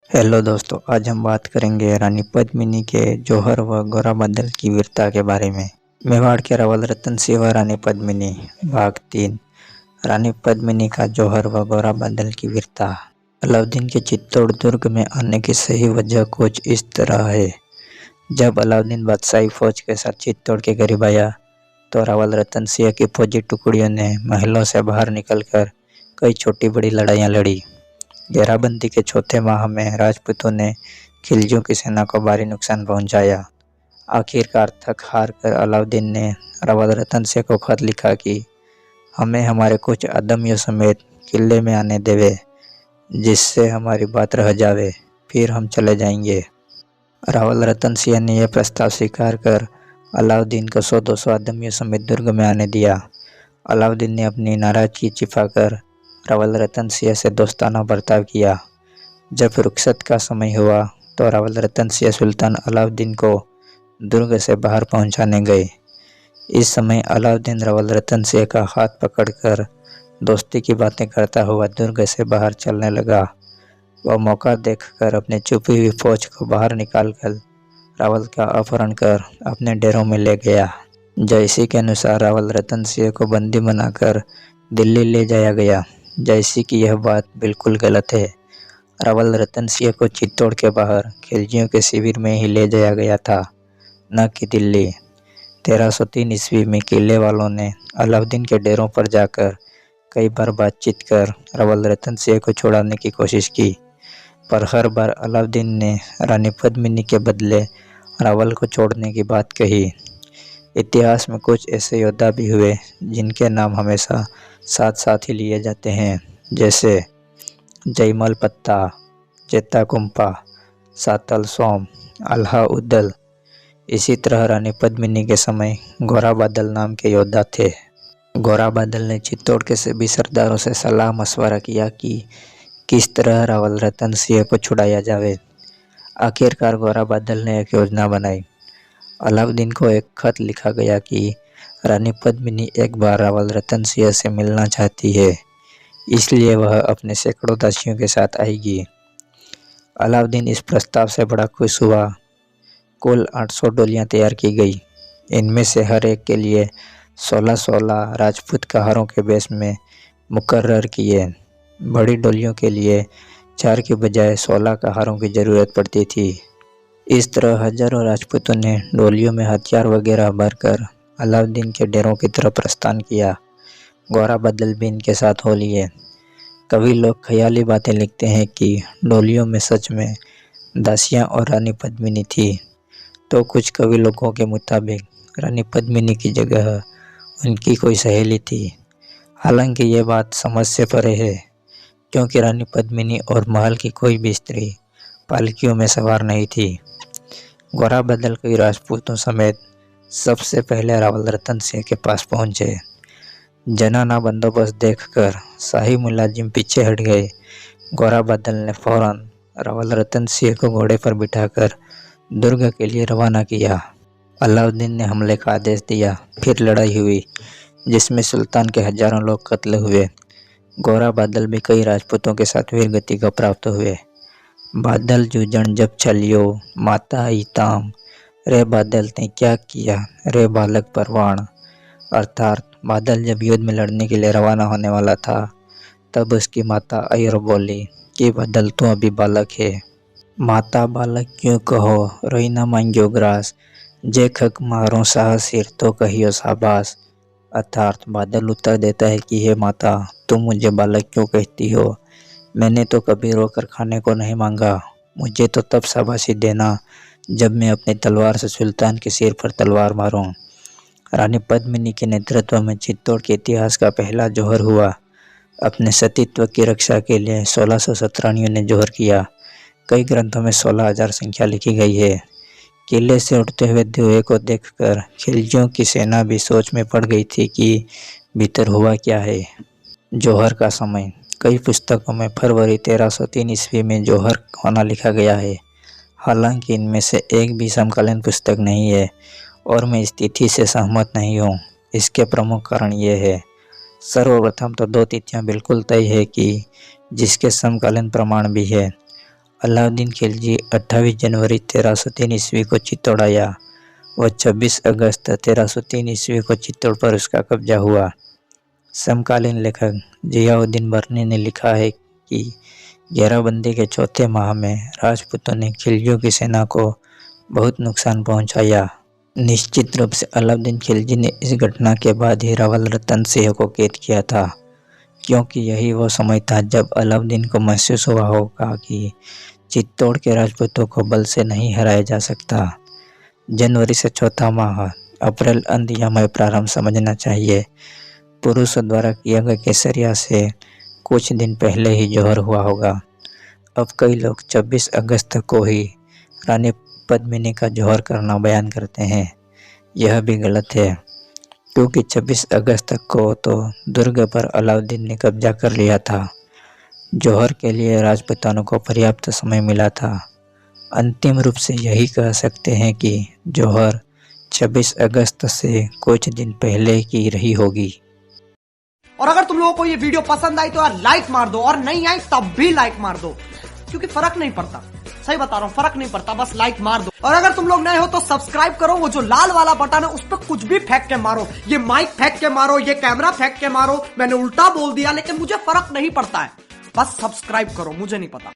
Hello दोस्तों, आज हम बात करेंगे रानी पद्मिनी के जौहर व गोरा बादल की वीरता के बारे में। मेवाड़ के रावल रतन सिंह व रानी पद्मिनी भाग 3। रानी पद्मिनी का जौहर व गोरा बादल की वीरता। अलाउद्दीन के चित्तौड़ दुर्ग में आने की सही वजह कुछ इस तरह है। जब अलाउद्दीन बादशाही फौज के साथ चित्तौड़ के करीब आया तो रावल रतन सिंह की फौजी टुकड़ियों ने महलों से बाहर निकलकर कई छोटी बड़ी लड़ाइयाँ लड़ी। घेराबंदी के चौथे माह में राजपूतों ने खिलजियों की सेना को भारी नुकसान पहुंचाया। आखिरकार थक हार कर अलाउद्दीन ने रावल रतन सिंह को खत लिखा कि हमें हमारे कुछ आदमियों समेत किले में आने देवे, जिससे हमारी बात रह जावे, फिर हम चले जाएंगे। रावल रतन सिंह ने यह प्रस्ताव स्वीकार कर अलाउद्दीन को 100-200 आदमियों समेत दुर्ग में आने दिया। अलाउद्दीन ने अपनी नाराजगी छिपाकर रावल रतन सिंह से दोस्ताना बर्ताव किया। जब रुखसत का समय हुआ तो रावल रतन सिंह सुल्तान अलाउद्दीन को दुर्ग से बाहर पहुंचाने गए। इस समय अलाउद्दीन रावल रतन सिंह का हाथ पकड़कर दोस्ती की बातें करता हुआ दुर्ग से बाहर चलने लगा। वह मौका देखकर अपने छुपी हुई फौज को बाहर निकालकर रावल का अपहरण कर अपने डेरों में ले गया। जयसी के अनुसार रावल रतन सिंह को बंदी बनाकर दिल्ली ले जाया गया, जैसी कि यह बात बिल्कुल गलत है। रावल रतन सिंह को चित्तौड़ के बाहर खिलजियों के शिविर में ही ले जाया गया था, न कि दिल्ली। 1303 ईस्वी में किले वालों ने अलाउद्दीन के डेरों पर जाकर कई बार बातचीत कर रावल रतन सिंह को छुड़ाने की कोशिश की, पर हर बार अलाउद्दीन ने रानी पद्मिनी के बदले रावल को छोड़ने की बात कही। इतिहास में कुछ ऐसे योद्धा भी हुए जिनके नाम हमेशा साथ साथ ही लिए जाते हैं, जैसे जयमल पत्ता, चेता कुंपा, सातल सोम, अल्हा उद्दल। इसी तरह रानी पद्मिनी के समय गोरा बादल नाम के योद्धा थे। गोरा बादल ने चित्तौड़ के सभी सरदारों से सलाह मशवरा किया कि किस तरह रावल रतन सिंह को छुड़ाया जावे। आखिरकार गोरा बादल ने एक योजना बनाई। अलाउद्दीन को एक खत लिखा गया कि रानी पद्मिनी एक बार रावल रतन सिंह से मिलना चाहती है, इसलिए वह अपने सैकड़ों दासियों के साथ आएगी। अलाउद्दीन इस प्रस्ताव से बड़ा खुश हुआ। कुल 800 डोलियां तैयार की गई। इनमें से हर एक के लिए 16-16 राजपूत कहारों के बेश में मुकर्रर किए। बड़ी डोलियों के लिए 4 की बजाय 16 कहारों की जरूरत पड़ती थी। इस तरह हजारों राजपूतों ने डोलियों में हथियार वगैरह भरकर अलाउद्दीन के डेरों की तरफ प्रस्थान किया। गोरा बादल भी इनके साथ हो लिए। कभी लोग ख्याली बातें लिखते हैं कि डोलियों में सच में दासियां और रानी पद्मिनी थी, तो कुछ कवि लोगों के मुताबिक रानी पद्मिनी की जगह उनकी कोई सहेली थी। हालांकि ये बात समझ से परे है, क्योंकि रानी पद्मिनी और महल की कोई भी स्त्री पालकियों में सवार नहीं थी। गोरा बादल कई राजपूतों समेत सबसे पहले रावल रतन सिंह के पास पहुंचे। जनाना बंदोबस्त देखकर शाही मुलाजिम पीछे हट गए। गोरा बादल ने फौरन रावल रतन सिंह को घोड़े पर बिठाकर दुर्ग के लिए रवाना किया। अलाउद्दीन ने हमले का आदेश दिया। फिर लड़ाई हुई, जिसमें सुल्तान के हजारों लोग कत्ल हुए। गोरा बादल भी कई राजपूतों के साथ वीर गति को प्राप्त हुए। बादल जूझन जब छलियो माता आई ताम, रे बादल ने क्या किया रे बालक परवान। अर्थात बादल जब युद्ध में लड़ने के लिए रवाना होने वाला था, तब उसकी माता आई और बोली कि बादल तो अभी बालक है। माता बालक क्यों कहो, रोई ना मांग्यो ग्रास, जे खक मारो साहस सिर तो कहियो शाबाश। अर्थात बादल उत्तर देता है कि हे माता, तुम मुझे बालक क्यों कहती हो? मैंने तो कभी रोकर खाने को नहीं मांगा। मुझे तो तब शाबाशी देना जब मैं अपनी तलवार से सुल्तान के सिर पर तलवार मारूं। रानी पद्मिनी के नेतृत्व में चित्तौड़ के इतिहास का पहला जौहर हुआ। अपने सतीत्व की रक्षा के लिए 1600 सतरानियों ने जौहर किया। कई ग्रंथों में 16,000 संख्या लिखी गई है। किले से उठते हुए धुएं को देखकर खिलजियों की सेना भी सोच में पड़ गई थी कि भीतर हुआ क्या है। जौहर का समय। कई पुस्तकों में फरवरी 1303 ईस्वी में जौहर होना लिखा गया है। हालांकि इनमें से एक भी समकालीन पुस्तक नहीं है और मैं इस तिथि से सहमत नहीं हूँ। इसके प्रमुख कारण ये है। सर्वप्रथम तो 2 तिथियाँ बिल्कुल तय है कि जिसके समकालीन प्रमाण भी है। अलाउद्दीन खिलजी 28 जनवरी 1303 ईस्वी को चित्तौड़ आया व 26 अगस्त 1303 ईस्वी को चित्तौड़ पर उसका कब्जा हुआ। समकालीन लेखक जियाउद्दीन बर्नी ने लिखा है कि घेराबंदी के चौथे माह में राजपूतों ने खिलजियों की सेना को बहुत नुकसान पहुंचाया। निश्चित रूप से अलाउद्दीन खिलजी ने इस घटना के बाद ही रावल रतन सिंह को कैद किया था, क्योंकि यही वो समय था जब अलाउद्दीन को महसूस हुआ होगा कि चित्तौड़ के राजपूतों को बल से नहीं हराया जा सकता। जनवरी से चौथा माह अप्रैल अंत या मई प्रारंभ समझना चाहिए। पुरुषों द्वारा किया गया केसरिया से कुछ दिन पहले ही जौहर हुआ होगा। अब कई लोग 26 अगस्त को ही रानी पद्मिनी का जौहर करना बयान करते हैं। यह भी गलत है, क्योंकि 26 अगस्त को तो दुर्ग पर अलाउद्दीन ने कब्जा कर लिया था। जौहर के लिए राजपूतानों को पर्याप्त समय मिला था। अंतिम रूप से यही कह सकते हैं कि जौहर 26 अगस्त से कुछ दिन पहले की रही होगी। और अगर तुम लोगों को ये वीडियो पसंद आई तो यार लाइक मार दो, और नहीं आई तब भी लाइक मार दो, क्योंकि फर्क नहीं पड़ता। सही बता रहा हूँ, फर्क नहीं पड़ता, बस लाइक मार दो। और अगर तुम लोग नए हो तो सब्सक्राइब करो, वो जो लाल वाला बटन है उस पर कुछ भी फेंक के मारो, ये माइक फेंक के मारो, ये कैमरा फेंक के मारो, मैंने उल्टा बोल दिया लेकिन मुझे फर्क नहीं पड़ता है, बस सब्सक्राइब करो, मुझे नहीं पता।